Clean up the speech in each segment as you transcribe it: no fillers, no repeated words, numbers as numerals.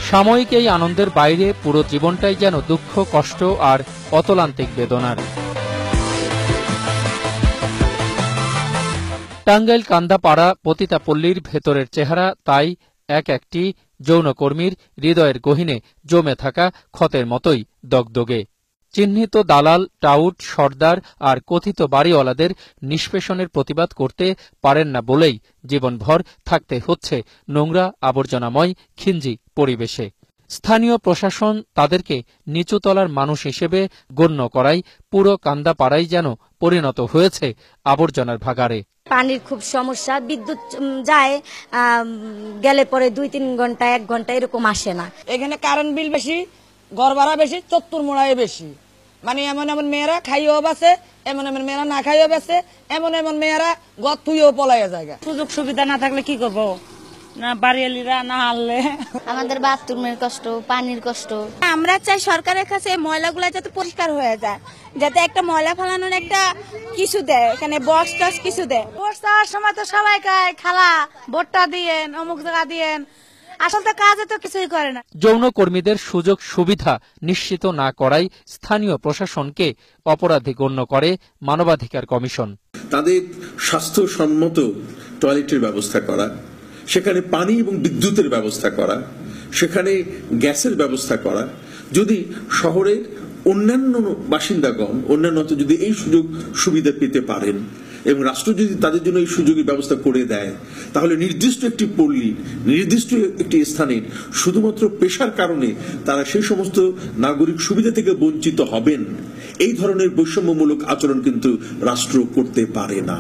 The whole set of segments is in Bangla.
সাময়িক এই আনন্দের বাইরে পুরো জীবনটাই যেন দুঃখ, কষ্ট আর অতলান্তিক বেদনার। টাঙ্গাইল কান্দাপাড়া পতিতাপল্লীর ভেতরের চেহারা তাই একটি যৌনকর্মীর হৃদয়ের গহীনে জমে থাকা ক্ষতের মতোই দগদগে। চিহ্নিত দালাল, টাউট, সর্দার আর কথিত বাড়িওয়ালাদের নিষ্পেষণের প্রতিবাদ করতে পারেন না বলেই জীবনভর থাকতে হচ্ছে নোংরা আবর্জনাময় খিঞ্জি পরিবেশে। স্থানীয় প্রশাসন তাদেরকে নিচুতলার মানুষ হিসেবে গণ্য করায় পুরো কান্দাপাড়াই যেন পরিণত হয়েছে আবর্জনার ভাগাড়ে। পানির খুব সমস্যা, বিদ্যুৎ যায় গেলে পরে 2-3 ঘন্টা 1 ঘন্টা এরকম আসে না। এখানে কারেন্ট বিল বেশি, ঘর ভাড়া বেশি, চত্বর মোড়ায় বেশি। মানে এমন এমন মেয়েরা খাইও বাসে, এমন এমন মেয়েরা না খাইও বাসে, এমন এমন মেয়েরা ঘর থুইও পলাইয়া যায়। সুযোগ সুবিধা না থাকলে কি করবো, না বাড়িয়ালিরা না হারলে। আমাদের বাথরুমের কষ্ট, পানির কষ্ট। আমরা চাই সরকারের কাছে ময়লাগুলা যাতে পরিষ্কার হয়ে যায়, যাতে একটা ময়লা ফেলানোর একটা কিছু দেয়, এখানে বক্স টক্স কিছু দেয়। ভোট চাওয়ার সময় তো সবাই কয় খালা ভোটটা দিয়েন, অমুক জায়গা দিয়েন, আসলে কাজে তো কিছুই করে না। যৌনকর্মীদের সুযোগ সুবিধা নিশ্চিত না করাই স্থানীয় প্রশাসনকে অপরাধী গণ্য করে মানবাধিকার কমিশন। তাদের স্বাস্থ্যসম্মত টয়লেটের ব্যবস্থা করা, সেখানে পানি এবং বিদ্যুতের ব্যবস্থা করা, সেখানে গ্যাসের ব্যবস্থা করা। যদি শহরের অন্যান্য বাসিন্দাগণ অন্যান্য যদি এই সুযোগ সুবিধা পেতে পারেন এবং রাষ্ট্র যদি তাদের জন্য এই সুযোগের ব্যবস্থা করে দেয়, তাহলে নির্দিষ্ট একটি পল্লী, নির্দিষ্ট একটি স্থানের শুধুমাত্র পেশার কারণে তারা সেই সমস্ত নাগরিক সুবিধা থেকে বঞ্চিত হবেন। এই ধরনের বৈষম্যমূলক আচরণ কিন্তু রাষ্ট্র করতে পারে না।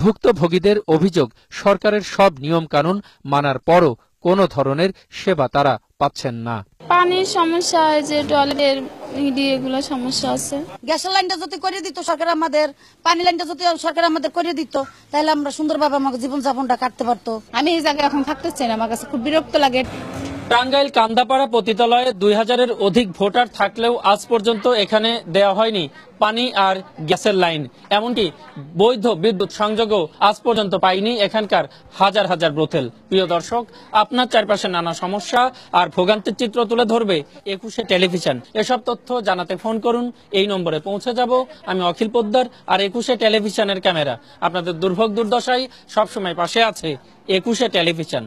ভুক্তভোগীদের অভিযোগ, সরকারের সব নিয়ম কানুন মানার পরও কোনো ধরনের সেবা তারা পাচ্ছেন না। পানির সমস্যা হয়, যে টয়লেটের এগুলো সমস্যা আছে। গ্যাসের লাইনটা যদি করে দিত সরকার আমাদের, পানি লাইনটা যদি সরকার আমাদের করে দিত, তাহলে আমরা সুন্দরভাবে আমাদের জীবনযাপনটা কাটতে পারতো। আমি এই জায়গায় এখন থাকতে চাই না, আমার কাছে খুব বিরক্ত লাগে। টাঙ্গাইল কান্দাপাড়া পতিতালয়ে 2000-এর অধিক ভোটার থাকলেও আজ পর্যন্ত এখানে দেওয়া হয়নি পানি আর গ্যাসের লাইন, এমনকি বৈধ বিদ্যুৎ সংযোগও আজ পর্যন্ত পায়নি এখানকার হাজার হাজার ব্রোথেল। প্রিয় দর্শক, আপনার চারপাশে নানা সমস্যা আর ভোগান্তির চিত্র তুলে ধরবে 21শে টেলিভিশন। এসব তথ্য জানাতে ফোন করুন, এই নম্বরে পৌঁছে যাব। আমি অখিল পোদ্দার, আর 21শে টেলিভিশনের ক্যামেরা আপনাদের দুর্ভোগ দুর্দশায় সবসময় পাশে আছে 21শে টেলিভিশন।